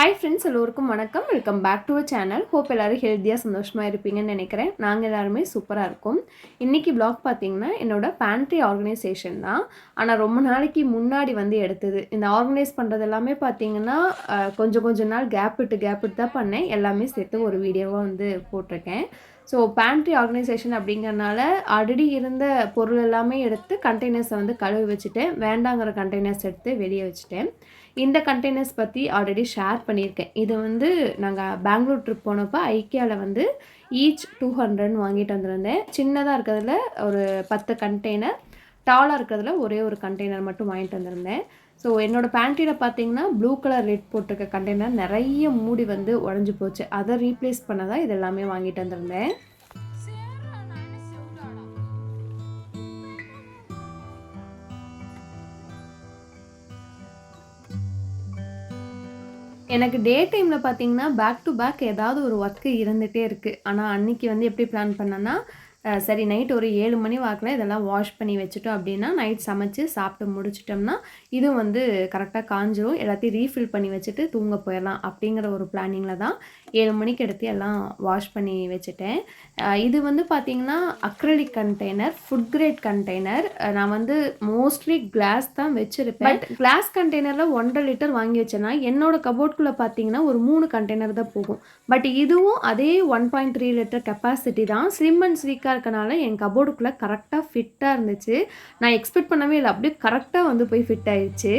Hi friends, எல்லோருக்கும் வணக்கம். Welcome back to our channel. Hope எல்லோரும் ஹெல்த்தியாக சந்தோஷமாக இருப்பீங்கன்னு நினைக்கிறேன். நாங்கள் எல்லாருமே சூப்பராக இருக்கோம். இன்றைக்கி vlog பார்த்தீங்கன்னா என்னோடய பேண்ட்ரி ஆர்கனைசேஷன் தான். ஆனால் ரொம்ப நாளைக்கு முன்னாடி எடுத்தது. இந்த ஆர்கனைஸ் பண்ணுறது எல்லாமே பார்த்தீங்கன்னா கொஞ்சம் நாள் கேப் விட்டு தான் பண்ணேன். எல்லாமே சேர்த்து ஒரு வீடியோவாக போட்டிருக்கேன். ஸோ பேண்ட்ரி ஆர்கனைசேஷன் அப்படிங்கிறனால ஆல்ரெடி இருந்த பொருள் எல்லாமே எடுத்து கண்டெய்னர்ஸை கழுவி வச்சுட்டேன். வேண்டாங்கிற கண்டெய்னர்ஸ் எடுத்து வெளியே வச்சுட்டேன். இந்த கண்டெய்னர்ஸ் பற்றி ஆல்ரெடி ஷேர் பண்ணியிருக்கேன். இது நாங்கள் பெங்களூர் ட்ரிப் போனப்போ ஐக்கியாவில் ஈச் 200 வாங்கிட்டு வந்திருந்தேன். சின்னதாக இருக்கிறதுல ஒரு 10 கண்டெய்னர், டாலாக இருக்கிறதுல ஒரே ஒரு கண்டெய்னர் மட்டும் வாங்கிட்டு வந்திருந்தேன். ஸோ என்னோடய பேண்ட்ரியில் பார்த்தீங்கன்னா ப்ளூ கலர் ரெட் போட்டிருக்க கண்டெய்னர் நிறைய மூடி உடஞ்சி போச்சு. அதை ரீப்ளேஸ் பண்ண தான் இது எல்லாமே வாங்கிட்டு வந்திருந்தேன். எனக்கு டே டைமில் பார்த்தீங்கன்னா பேக் டு பேக் ஏதாவது ஒரு ஒர்க்கு இருந்துகிட்டே இருக்குது. ஆனால் அன்றைக்கி எப்படி பிளான் பண்ணேன்னா, சரி நைட் ஒரு 7 மணி வாக்கில் இதெல்லாம் வாஷ் பண்ணி வச்சுட்டோம் அப்படின்னா நைட் சமைச்சு சாப்பிட்டு முடிச்சிட்டோம்னா இதுவும் கரெக்டாக காஞ்சிரும். எல்லாத்தையும் ரீஃபில் பண்ணி வச்சுட்டு தூங்க போயிடலாம் அப்படிங்கிற ஒரு பிளானிங்கில் தான் 7 மணிக்கு எடுத்து எல்லாம் வாஷ் பண்ணி வச்சுட்டேன். இது பார்த்திங்கன்னா acrylic container, food grade container. நான் மோஸ்ட்லி கிளாஸ் தான் வச்சுருப்பேன். பட் கிளாஸ் கண்டெய்னரில் 1.5 லிட்டர் வாங்கி வச்சேன்னா என்னோடய கபோர்ட்குள்ளே பார்த்தீங்கன்னா ஒரு 3 கண்டெய்னர் தான் போகும். பட் இதுவும் அதே 1.3 லிட்டர் கெப்பாசிட்டி தான். ஸ்லிம் அண்ட் ஸ்லீக்காக இருக்கனால என் கபோர்டுக்குள்ளே கரெக்டாக ஃபிட்டாக இருந்துச்சு. நான் எக்ஸ்பெக்ட் பண்ணவே இல்லை, அப்படியே கரெக்டாக போய் ஃபிட் ஆயிடுச்சு.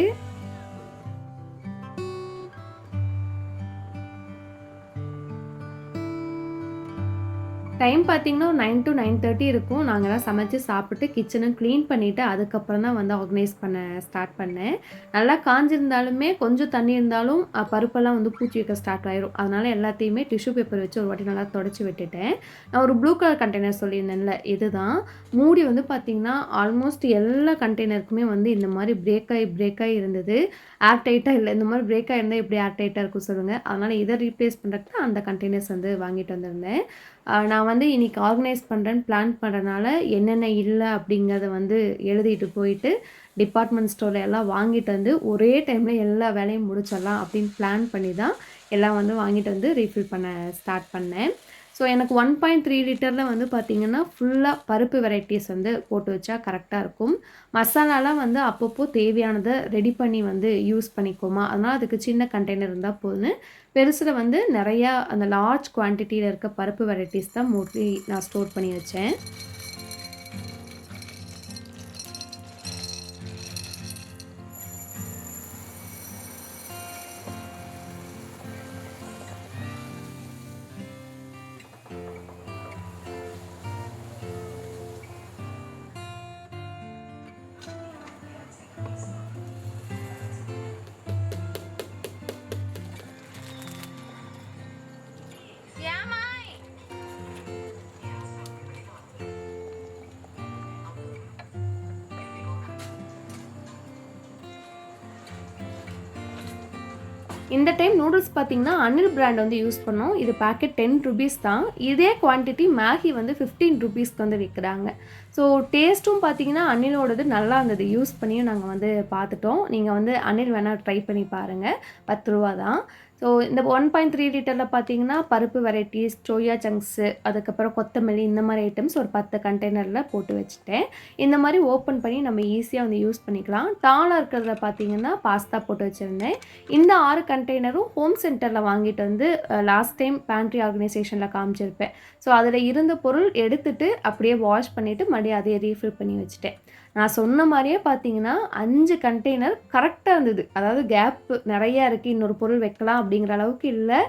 டைம் பார்த்தீங்கன்னா 9 to 9:30 இருக்கும். நாங்கள்லாம் சமைச்சு சாப்பிட்டு கிச்சனை க்ளீன் பண்ணிவிட்டு அதுக்கப்புறம் தான் ஆர்கனைஸ் பண்ண ஸ்டார்ட் பண்ணேன். நல்லா காஞ்சிருந்தாலுமே கொஞ்சம் தண்ணி இருந்தாலும் பருப்பெல்லாம் பூச்சி வைக்க ஸ்டார்ட் ஆயிரும். அதனால் எல்லாத்தையுமே டிஷ்யூ பேப்பர் வச்சு ஒரு வாட்டி நல்லா தொடச்சி விட்டுட்டேன். நான் ஒரு ப்ளூ கலர் கண்டெய்னர் சொல்லியிருந்தேன்ல, இதுதான். மூடி பார்த்தீங்கன்னா ஆல்மோஸ்ட் எல்லா கண்டெய்னருக்குமே இந்த மாதிரி பிரேக் ஆகி இருந்தது. ஏர் டைட்டாக இல்லை. இந்த மாதிரி பிரேக் ஆகிருந்தால் எப்படி ஏர் டைட்டாக இருக்கும் சொல்லுங்கள். அதனால் இதை ரீப்ளேஸ் பண்ணுறதுக்கு அந்த கண்டெய்னர்ஸ் வாங்கிட்டு வந்திருந்தேன். நான் இன்றைக்கி ஆர்கனைஸ் பண்ணுறேன்னு பிளான் பண்ணுறதுனால என்னென்ன இல்லை அப்படிங்கிறத எழுதிட்டு போயிட்டு டிபார்ட்மெண்ட் ஸ்டோரில் எல்லாம் வாங்கிட்டு ஒரே டைமில் எல்லா வேலையும் முடிச்சிடலாம் அப்படின்னு பிளான் பண்ணி தான் எல்லாம் வாங்கிட்டு ரீஃபில் பண்ண ஸ்டார்ட் பண்ணேன். ஸோ எனக்கு 1.3 லிட்டரில் பார்த்திங்கன்னா ஃபுல்லாக பருப்பு வெரைட்டிஸ் போட்டு வச்சா கரெக்டாக இருக்கும். மசாலாலாம் அப்பப்போ தேவையானதை ரெடி பண்ணி யூஸ் பண்ணிக்கோமா, அதனால் அதுக்கு சின்ன கண்டெய்னர் இருந்தால் போதுன்னு பெருசில் நிறையா அந்த லார்ஜ் குவான்டிட்டியில் இருக்க பருப்பு வெரைட்டிஸ் தான் மோஸ்ட்லி நான் ஸ்டோர் பண்ணி வச்சேன். இந்த டைம் நூடுல்ஸ் பார்த்திங்கன்னா அனில் பிராண்ட் யூஸ் பண்ணோம். இது பேக்கெட் 10 rupees தான். இதே குவான்டிட்டி மேகி 15 rupeesக்கு விற்கிறாங்க. ஸோ டேஸ்ட்டும் பார்த்திங்கன்னா அனிலோடது நல்லா இருந்தது. யூஸ் பண்ணியும் நாங்கள் பார்த்துட்டோம். நீங்கள் அனில் வேணால் ட்ரை பண்ணி பாருங்கள். 10 ரூபா தான். ஸோ இந்த 1.3 லிட்டரில் பார்த்தீங்கன்னா பருப்பு வெரைட்டிஸ், சோயா சங்க்ஸு, அதுக்கப்புறம் கொத்தமல்லி, இந்த மாதிரி ஐட்டம்ஸ் ஒரு 10 கண்டெய்னரில் போட்டு வச்சுட்டேன். இந்த மாதிரி ஓப்பன் பண்ணி நம்ம ஈஸியாக யூஸ் பண்ணிக்கலாம். டாலாக இருக்கிறதுல பார்த்தீங்கன்னா பாஸ்தா போட்டு வச்சுருந்தேன். இந்த 6 கண்டெய்னரும் ஹோம் சென்டரில் வாங்கிட்டு லாஸ்ட் டைம் பேண்ட்ரி ஆர்கனைசேஷனில் காமிச்சிருப்பேன். ஸோ அதில் இருந்த பொருள் எடுத்துகிட்டு அப்படியே வாஷ் பண்ணிவிட்டு மறுபடியும் அதையே ரீஃபில் பண்ணி வச்சுட்டேன். நான் சொன்ன மாதிரியே பார்த்தீங்கன்னா 5 கண்டெய்னர் கரெக்டாக இருந்தது. அதாவது கேப் நிறையா இருக்குது, இன்னொரு பொருள் வைக்கலாம் அப்படிங்கிற அளவுக்கு இல்லை,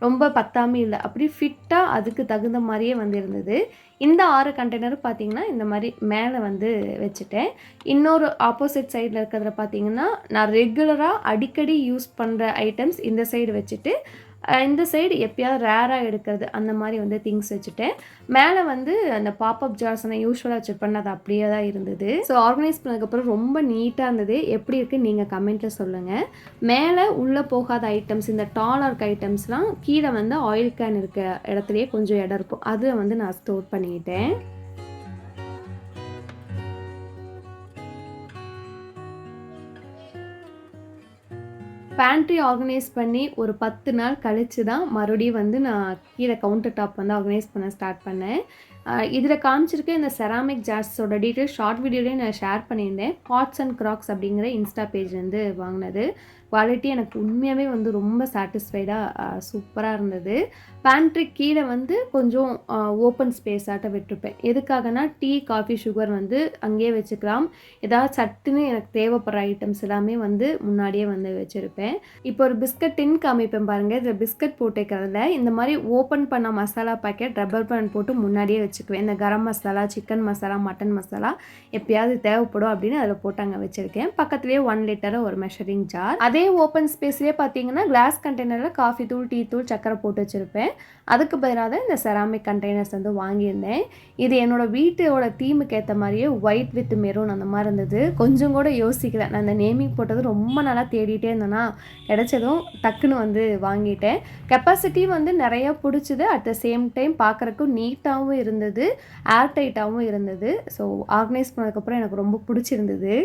ரொம்ப பத்தாமல் இல்லை, அப்படி ஃபிட்டாக அதுக்கு தகுந்த மாதிரியே இருந்தது. இந்த 6 கண்டெய்னரும் பார்த்தீங்கன்னா இந்த மாதிரி மேலே வச்சுட்டேன். இன்னொரு ஆப்போசிட் சைடில் இருக்கிறதுல பார்த்தீங்கன்னா நான் ரெகுலராக அடிக்கடி யூஸ் பண்ணுற ஐட்டம்ஸ் இந்த சைடு வச்சுட்டு இந்த சைடு எப்பயாவது ரேராக எடுக்கிறது அந்த மாதிரி திங்ஸ் வச்சுட்டேன். மேலே அந்த பாப்அப் ஜார்ஸ் நான் யூஸ்வலாக வச்சுருப்பேன், அது அப்படியே தான் இருந்தது. ஸோ ஆர்கனைஸ் பண்ணதுக்கப்புறம் ரொம்ப நீட்டாக இருந்தது. எப்படி இருக்குன்னு நீங்கள் கமெண்ட்டில் சொல்லுங்கள். மேலே உள்ளே போகாத ஐட்டம்ஸ், இந்த டாலாக இருக்க ஐட்டம்ஸ்லாம் கீழே ஆயில் கேன் இருக்க இடத்துலையே கொஞ்சம் இடம் இருக்கும், அதை நான் ஸ்டோர் பண்ணிக்கிட்டேன். பேண்ட்ரி ஆர்கனைஸ் பண்ணி ஒரு 10 நாள் கழிச்சு தான் மறுபடியும் வந்து நான் கீழே கவுண்டர் டாப் வந்து ஆர்கனைஸ் பண்ண ஸ்டார்ட் பண்ணேன். இதில் காமிச்சிருக்க இந்த செராமிக் ஜார்ஸோட டீட்டெயில் ஷார்ட் வீடியோலேயே நான் ஷேர் பண்ணியிருந்தேன். பாட்ஸ் அண்ட் கிராக்ஸ் அப்படிங்கிற இன்ஸ்டா பேஜ்லேருந்து வாங்கினது. குவாலிட்டி எனக்கு உண்மையாகவே வந்து ரொம்ப சாட்டிஸ்ஃபைடாக சூப்பராக இருந்தது. பேண்ட்ரி கீழே வந்து கொஞ்சம் ஓப்பன் ஸ்பேஸாட்ட விட்டுருப்பேன். எதுக்காகனா டீ, காஃபி, சுகர் வந்து அங்கேயே வச்சுக்கலாம். ஏதாவது சட்டுன்னு எனக்கு தேவைப்படுற ஐட்டம்ஸ் எல்லாமே வந்து முன்னாடியே வந்து வச்சுருப்பேன். இப்போ ஒரு பிஸ்கட் டின் காமிப்பேன் பாருங்கள். இதில் பிஸ்கட் போட்டுக்கிறதுல இந்த மாதிரி ஓப்பன் பண்ண மசாலா பாக்கெட் ரப்பர் பேண்ட் போட்டு முன்னாடியே வச்சுக்குவேன். இந்த கரம் மசாலா, சிக்கன் மசாலா, மட்டன் மசாலா எப்பயாவது தேவைப்படும் அப்படின்னு அதில் போட்டு அங்கே வச்சுருக்கேன். பக்கத்துலேயே 1 லிட்டர் ஒரு மெஷரிங் ஜார். அதே ஓப்பன் ஸ்பேஸ்லேயே பார்த்தீங்கன்னா கிளாஸ் கண்டெய்னரில் காஃபி தூள், டீ தூள், சக்கரை போட்டு வச்சுருப்பேன். அதுக்கு பதிலாக இந்த செராமிக் கண்டெய்னர்ஸ் வந்து வாங்கியிருந்தேன். இது என்னோடய வீட்டோட தீமுக்கு ஏற்ற மாதிரியே ஒயிட் வித் மெரூன் அந்த மாதிரி இருந்தது. கொஞ்சம் கூட யோசிக்கல. நான் இந்த நேமிங் போட்டது ரொம்ப நாளாக தேடிட்டே இருந்தேன்னா கிடைச்சதும் டக்குன்னு வந்து வாங்கிட்டேன். கெப்பாசிட்டி வந்து நிறையா பிடிச்சிது. அட் த சேம் டைம் பார்க்குறக்கும் நீட்டாகவும் இருந்தது, ஏர் டைட்டாகவும் இருந்தது. ஸோ ஆர்கனைஸ் பண்ணதுக்கப்புறம் எனக்கு ரொம்ப பிடிச்சிருந்தது.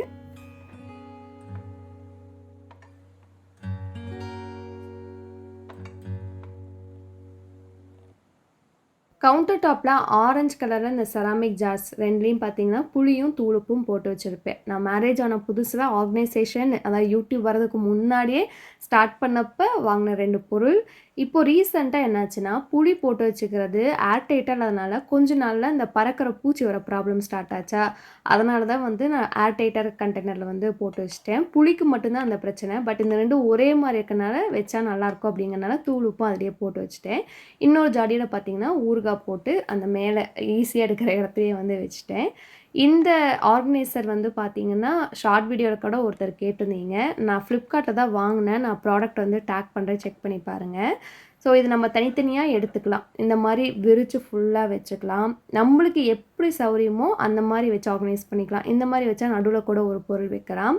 கவுண்டர் டாப்பில் ஆரஞ்சு கலரில் இந்த செராமிக் ஜார்ஸ் ரெண்டுலேயும் பார்த்தீங்கன்னா புளியும் தூளுப்பும் போட்டு வச்சுருப்பேன். நான் மேரேஜ் ஆன புதுசில் ஆர்கனைசேஷன் அதாவது யூடியூப் வரதுக்கு முன்னாடியே ஸ்டார்ட் பண்ணப்போ வாங்கின 2 பொருள். இப்போது ரீசெண்டாக என்னாச்சுன்னா புளி போட்டு வச்சுக்கிறது ஏர் டைட்டாக இல்லாதனால கொஞ்ச நாளில் இந்த பறக்கிற பூச்சி வர ப்ராப்ளம் ஸ்டார்ட் ஆச்சா. அதனால தான் வந்து நான் ஏர் டைட்டர் கண்டெய்னரில் வந்து போட்டு வச்சுட்டேன். புளிக்கு மட்டும்தான் அந்த பிரச்சனை. பட் இந்த 2 ஒரே மாதிரி இருக்கனால வச்சா நல்லாயிருக்கும் அப்படிங்கிறனால தூள் உப்பும் அதிலேயே போட்டு வச்சுட்டேன். இன்னொரு ஜாடியில் பார்த்தீங்கன்னா ஊறுகாய் போட்டு அந்த மேலே ஈஸியாக எடுக்கிற இடத்துலையே வந்து வச்சுட்டேன். இந்த ஆர்கனைசர் வந்து பார்த்தீங்கன்னா ஷார்ட் வீடியோவில் கூட ஒருத்தர் கேட்டிருந்தீங்க. நான் ஃப்ளிப்கார்ட்டில் தான் வாங்கினேன். நான் ப்ராடக்ட் வந்து டேக் பண்ணுறேன், செக் பண்ணி பாருங்கள். ஸோ இது நம்ம தனித்தனியாக எடுத்துக்கலாம். இந்த மாதிரி விரித்து ஃபுல்லாக வச்சுக்கலாம். நம்மளுக்கு எப்படி சௌரியமோ அந்த மாதிரி வச்சு ஆர்கனைஸ் பண்ணிக்கலாம். இந்த மாதிரி வச்சா நடுவில் கூட ஒரு பொருள் வைக்கலாம்.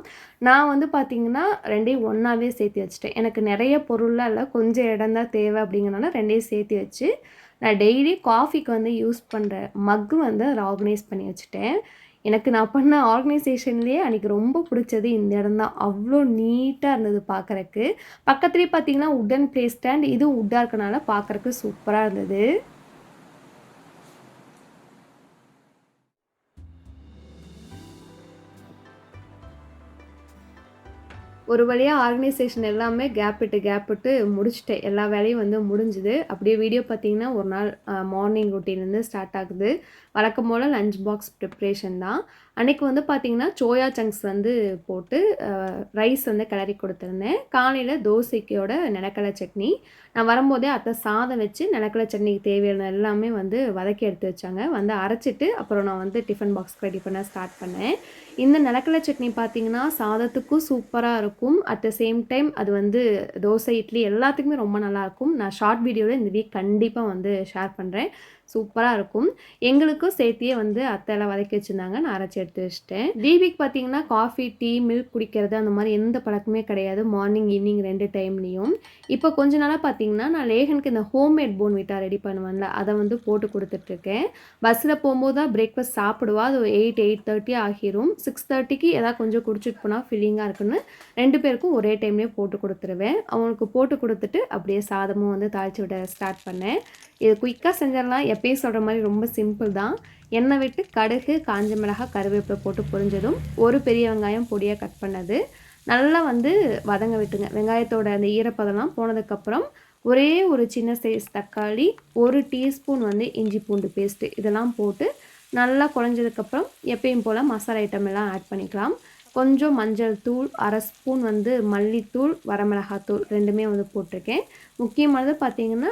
நான் வந்து பார்த்திங்கன்னா 2யும் ஒன்றாவே சேர்த்து வச்சுட்டேன். எனக்கு நிறைய பொருள்லாம் இல்லை, கொஞ்சம் இடம் தான் தேவை அப்படிங்கிறனால 2யும் சேர்த்து வச்சு நான் டெய்லி காஃபிக்கு வந்து யூஸ் பண்ணுற மக்கு வந்து அதில் ஆர்கனைஸ் பண்ணி வச்சுட்டேன். எனக்கு நான் பண்ண ஆர்கனைசேஷன்லேயே அன்றைக்கி ரொம்ப பிடிச்சது இந்த இடம் தான். அவ்வளோ நீட்டாக இருந்தது பார்க்குறக்கு. பக்கத்துலேயே பார்த்தீங்கன்னா உட்டன் ப்ளே ஸ்டாண்ட், இதுவும் உட்டாக இருக்கனால பார்க்குறக்கு சூப்பராக இருந்தது. ஒரு வழியாக ஆர்கனைசேஷன் எல்லாமே கேப் விட்டு முடிச்சுட்டேன். எல்லா வேலையும் வந்து முடிஞ்சுது. அப்படியே வீடியோ பார்த்தீங்கன்னா ஒரு நாள் மார்னிங் ரொட்டீன்லேருந்து ஸ்டார்ட் ஆகுது. வழக்கம் போல் லஞ்ச் பாக்ஸ் ப்ரிப்ரேஷன் தான். அன்றைக்கி வந்து பார்த்திங்கன்னா சோயா சங்க்ஸ் வந்து போட்டு ரைஸ் வந்து கிளறி கொடுத்துருந்தேன். காலையில் தோசைக்கோட நிலக்கடலை சட்னி. நான் வரும்போதே அத்தை சாதம் வச்சு நிலக்கடலை சட்னிக்கு தேவையான எல்லாமே வந்து வதக்கி எடுத்து வச்சாங்க. வந்து அரைச்சிட்டு அப்புறம் நான் வந்து டிஃபன் பாக்ஸ் ரெடி பண்ண ஸ்டார்ட் பண்ணேன். இந்த நிலக்கடலை சட்னி பார்த்திங்கன்னா சாதத்துக்கும் சூப்பராக இருக்கும். அட் த சேம் டைம் அது வந்து தோசை, இட்லி எல்லாத்துக்குமே ரொம்ப நல்லாயிருக்கும். நான் ஷார்ட் வீடியோவில் இந்த வீக் கண்டிப்பாக வந்து ஷேர் பண்ணுறேன். சூப்பராக இருக்கும். எங்களுக்கும் சேர்த்தியே வந்து அத்தையெல்லாம் வதக்கி வச்சுருந்தாங்க. நான் அரைச்சி எடுத்து வச்சுட்டேன். தீபிக்கு பார்த்தீங்கன்னா காஃபி, டீ, மில்க் குடிக்கிறது அந்த மாதிரி எந்த பழக்கமே கிடையாது. மார்னிங், ஈவினிங் 2 டைம்லேயும். இப்போ கொஞ்ச நாளாக பார்த்தீங்கன்னா நான் லேகனுக்கு இந்த ஹோம்மேட் போன்விட்டா ரெடி பண்ணுவேன்ல, அதை வந்து போட்டு கொடுத்துட்ருக்கேன். பஸ்ஸில் போகும்போது தான் பிரேக்ஃபாஸ்ட் சாப்பிடுவா. அது 8:30 ஆகிரும். 6:30க்கு ஏதாவது கொஞ்சம் குடிச்சிட்டு போனால் ஃபில்லிங்காக இருக்குன்னு 2 பேருக்கும் ஒரே டைம்லேயே போட்டு கொடுத்துருவேன். அவங்களுக்கு போட்டு கொடுத்துட்டு அப்படியே சாதமும் வந்து தாளித்து விட ஸ்டார்ட் பண்ணேன். இது குயிக்காக செஞ்சிடலாம். எப்பயும் சொல்கிற மாதிரி ரொம்ப சிம்பிள் தான். எண்ணெய் விட்டு கடுகு, காஞ்ச மிளகாய், கருவேப்பிலை போட்டு பொரிஞ்சதும் ஒரு பெரிய வெங்காயம் பொடியாக கட் பண்ணது நல்லா வந்து வதங்க விட்டுங்க. வெங்காயத்தோட அந்த ஈரப்பதம்லாம் போனதுக்கப்புறம் ஒரே ஒரு சின்ன சைஸ் தக்காளி, 1 டீஸ்பூன் வந்து இஞ்சி பூண்டு பேஸ்ட்டு இதெல்லாம் போட்டு நல்லா குழஞ்சதுக்கப்புறம் எப்பயும் போல் மசாலா ஐட்டம் எல்லாம் ஆட் பண்ணிக்கலாம். கொஞ்சம் மஞ்சள் தூள், 1/2 ஸ்பூன் வந்து மல்லித்தூள், வரமிளகாத்தூள் 2மே வந்து போட்டிருக்கேன். முக்கியமானது பார்த்திங்கன்னா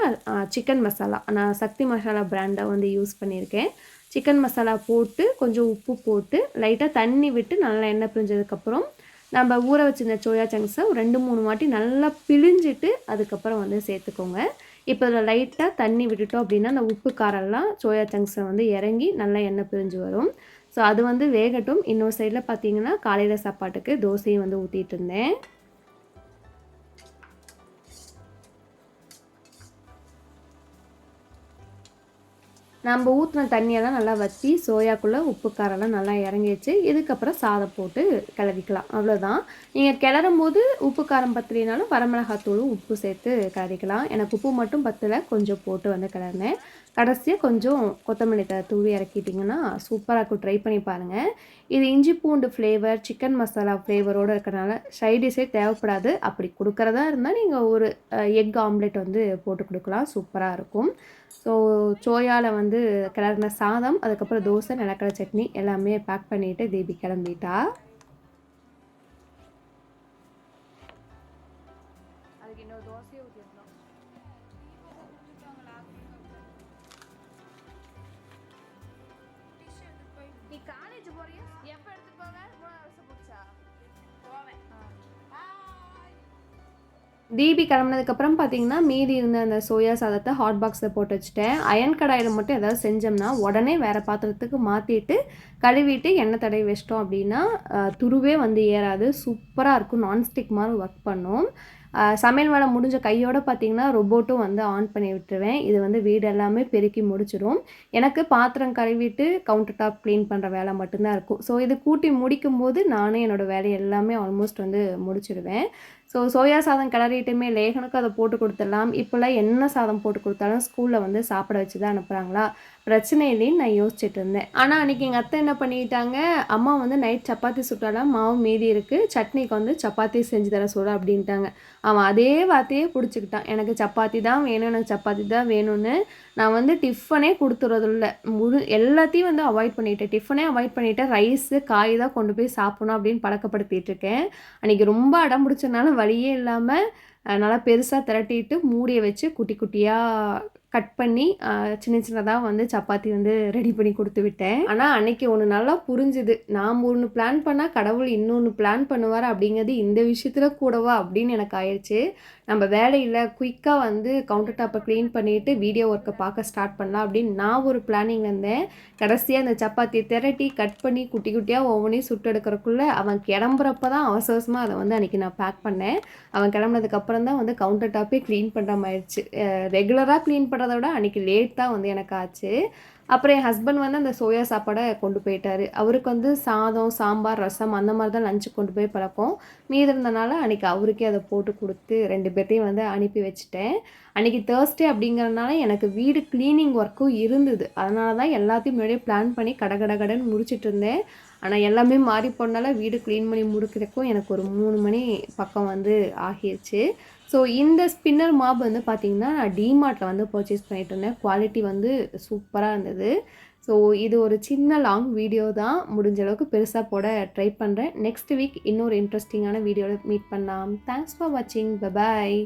சிக்கன் மசாலா. நான் சக்தி மசாலா பிராண்டை வந்து யூஸ் பண்ணியிருக்கேன். சிக்கன் மசாலா போட்டு கொஞ்சம் உப்பு போட்டு லைட்டாக தண்ணி விட்டு நல்லா எண்ணெய் பிரிஞ்சதுக்கப்புறம் நம்ம ஊற வச்சுருந்த சோயா சங்க்ஸை ஒரு 2-3 வாட்டி நல்லா பிழிஞ்சிட்டு அதுக்கப்புறம் வந்து சேர்த்துக்கோங்க. இப்போ அதில் லைட்டாக தண்ணி விட்டுட்டோம் அப்படின்னா அந்த உப்பு காரெல்லாம் சோயா சங்க்ஸை வந்து இறங்கி நல்லா எண்ணெய் பிரிஞ்சு வரும். ஸோ அது வந்து வேகட்டும். இன்னொரு சைடில் பார்த்தீங்கன்னா காலையில் சாப்பாட்டுக்கு தோசையும் வந்து ஊற்றிட்டு இருந்தேன். நம்ம ஊற்றின தண்ணியெல்லாம் நல்லா வற்றி சோயாக்குள்ளே உப்பு காரெல்லாம் நல்லா இறங்கிடுச்சு. இதுக்கப்புறம் சாதம் போட்டு கிளறிக்கலாம், அவ்வளோதான். நீங்கள் கிளறும் போது உப்பு காரம் பத்தலைனாலும் வரமிளகாத்தூளும் உப்பு சேர்த்து கிளறிக்கலாம். எனக்கு உப்பு மட்டும் பத்தலை, கொஞ்சம் போட்டு வந்து கிளறினேன். கடைசியாக கொஞ்சம் கொத்தமல்லி தழை தூவி இறக்கிட்டிங்கன்னா சூப்பராக இருக்கும். ட்ரை பண்ணி பாருங்கள். இது இஞ்சி பூண்டு ஃப்ளேவர், சிக்கன் மசாலா ஃப்ளேவரோடு இருக்கிறனால சைடிஷே தேவைப்படாது. அப்படி கொடுக்குறதா இருந்தால் நீங்கள் ஒரு எக் ஆம்லெட் வந்து போட்டு கொடுக்கலாம், சூப்பராக இருக்கும். ஸோ சோயாவில் வந்து கிளறின சாதம், அதுக்கப்புறம் தோசை, நிலக்கடலை சட்னி எல்லாமே பேக் பண்ணிவிட்டு தீபி கிளம்பிட்டா. அதுக்கு இன்னொரு தோசையை ஊற்றிருந்தோம். நீ காலேஜ் போறியா? எப்போ எடுத்துட்டு போக? 3 வருஷம் போச்சா? போவேன். தீபி கிளம்புனதுக்கப்புறம் பார்த்தீங்கன்னா மீதி இருந்த அந்த சோயா சாதத்தை ஹாட் பாக்ஸில் போட்டு வச்சுட்டேன். அயன் கடாயில் மட்டும் ஏதாவது செஞ்சோம்னா உடனே வேறு பாத்திரத்துக்கு மாற்றிட்டு கழுவிட்டு எண்ணெய் தடவி வச்சிட்டோம் அப்படின்னா துருவே வந்து ஏறாது, சூப்பராக இருக்கும். நான்ஸ்டிக் மாதிரி ஒர்க் பண்ணும். சமையல் வேலை முடிஞ்ச கையோடு பார்த்தீங்கன்னா ரொபோட்டும் வந்து ஆன் பண்ணி விட்டுருவேன். இது வந்து வீடு எல்லாமே பெருக்கி முடிச்சிடும். எனக்கு பாத்திரம் கழுவிட்டு கவுண்டர் டாப் க்ளீன் பண்ணுற வேலை மட்டும்தான் இருக்கும். ஸோ இது கூட்டி முடிக்கும்போது நானே என்னோடய வேலை எல்லாமே ஆல்மோஸ்ட் வந்து முடிச்சிடுவேன். ஸோ சோயா சாதம் கிளறிட்டுமே லேகனுக்கு அதை போட்டு கொடுத்துடலாம். இப்போல்லாம் என்ன சாதம் போட்டு கொடுத்தாலும் ஸ்கூலில் வந்து சாப்பிட வச்சு தான் அனுப்புகிறாங்களா, பிரச்சனை இல்லைன்னு நான் யோசிச்சுட்டு இருந்தேன். ஆனால் அன்றைக்கி எங்கள் அத்தை என்ன பண்ணிட்டாங்க, அம்மா வந்து நைட் சப்பாத்தி சுட்டாலாம், மாவு மீதி இருக்குது, சட்னிக்கு வந்து சப்பாத்தி செஞ்சு தர சொல்ல அப்படின்ட்டாங்க. அவன் அதே வார்த்தையே பிடிச்சிக்கிட்டான், எனக்கு சப்பாத்தி தான் வேணும், எனக்கு சப்பாத்தி தான் வேணும்னு. நான் வந்து டிஃபனே கொடுத்துறதில்ல, எல்லாத்தையும் வந்து அவாய்ட் பண்ணிவிட்டேன். டிஃபனே அவாய்ட் பண்ணிவிட்டேன். ரைஸு காய் தான் கொண்டு போய் சாப்பிடணும் அப்படின்னு பழக்கப்படுத்திட்டு இருக்கேன். அன்றைக்கி ரொம்ப அடம் பிடிச்சதுனால வழியே இல்லாமல் நல்லா பெருசாக திரட்டிட்டு மூடியை வச்சு குட்டி குட்டியாக கட் பண்ணி சின்ன சின்னதாக வந்து சப்பாத்தி வந்து ரெடி பண்ணி கொடுத்து விட்டேன். ஆனால் அன்னைக்கு ஒன்று நல்லா புரிஞ்சுது, நாம் ஒன்று பிளான் பண்ணால் கடவுள் இன்னொன்று பிளான் பண்ணுவார் அப்படிங்கிறது இந்த விஷயத்தில் கூடவா அப்படின்னு எனக்கு ஆயிடுச்சு. நம்ம வேலையில் குயிக்காக வந்து கவுண்டர் டாப்பை க்ளீன் பண்ணிவிட்டு வீடியோ ஒர்க்கை பார்க்க ஸ்டார்ட் பண்ணலாம் அப்படின்னு நான் ஒரு பிளானிங் இருந்தேன். கடைசியாக அந்த சப்பாத்தியை திரட்டி கட் பண்ணி குட்டி குட்டியாக ஒவ்வொன்றையும் சுட்டு எடுக்கிறக்குள்ளே அவன் கிளம்புறப்ப தான் அவசரமாக அதை வந்து அன்றைக்கி நான் பேக் பண்ணேன். அவன் கிளம்புனதுக்கப்புறம் தான் வந்து கவுண்டர் டாப்பே க்ளீன் பண்ணுற மாதிரிடுச்சு. ரெகுலராக க்ளீன் பண்ணுறத விட அன்றைக்கி லேட் தான் வந்து எனக்கு ஆச்சு. அப்புறம் என் ஹஸ்பண்ட் வந்து அந்த சோயா சாப்பாடை கொண்டு போயிட்டார். அவருக்கு வந்து சாதம், சாம்பார், ரசம் அந்த மாதிரி தான் லஞ்சு கொண்டு போய் பழக்கம். மீதி இருந்தனால அன்றைக்கி அவருக்கே அதை போட்டு கொடுத்து 2 பேர்த்தையும் வந்து அனுப்பி வச்சுட்டேன். அன்றைக்கி தேர்ஸ்டே அப்படிங்கிறதுனால எனக்கு வீடு க்ளீனிங் ஒர்க்கும் இருந்தது. அதனால தான் எல்லாத்தையும் முன்னாடியே பிளான் பண்ணி கடன்னு முடிச்சிட்டு இருந்தேன். ஆனால் எல்லாமே மாறி போனால வீடு க்ளீன் பண்ணி முடிக்கிறதுக்கும் எனக்கு ஒரு 3 மணி பக்கம் வந்து ஆகிருச்சு. ஸோ இந்த ஸ்பின்னர் மாப் வந்து பார்த்திங்கன்னா நான் டிமார்ட்டில் வந்து பர்ச்சேஸ் பண்ணிட்டு இருந்தேன். குவாலிட்டி வந்து சூப்பராக இருந்தது. ஸோ இது ஒரு சின்ன லாங் வீடியோ தான், முடிஞ்ச அளவுக்கு பெருசாக போட ட்ரை பண்ணுறேன். நெக்ஸ்ட் வீக் இன்னொரு இன்ட்ரெஸ்டிங்கான வீடியோவில் மீட் பண்ணலாம். தேங்க்ஸ் ஃபார் வாட்சிங். Bye bye.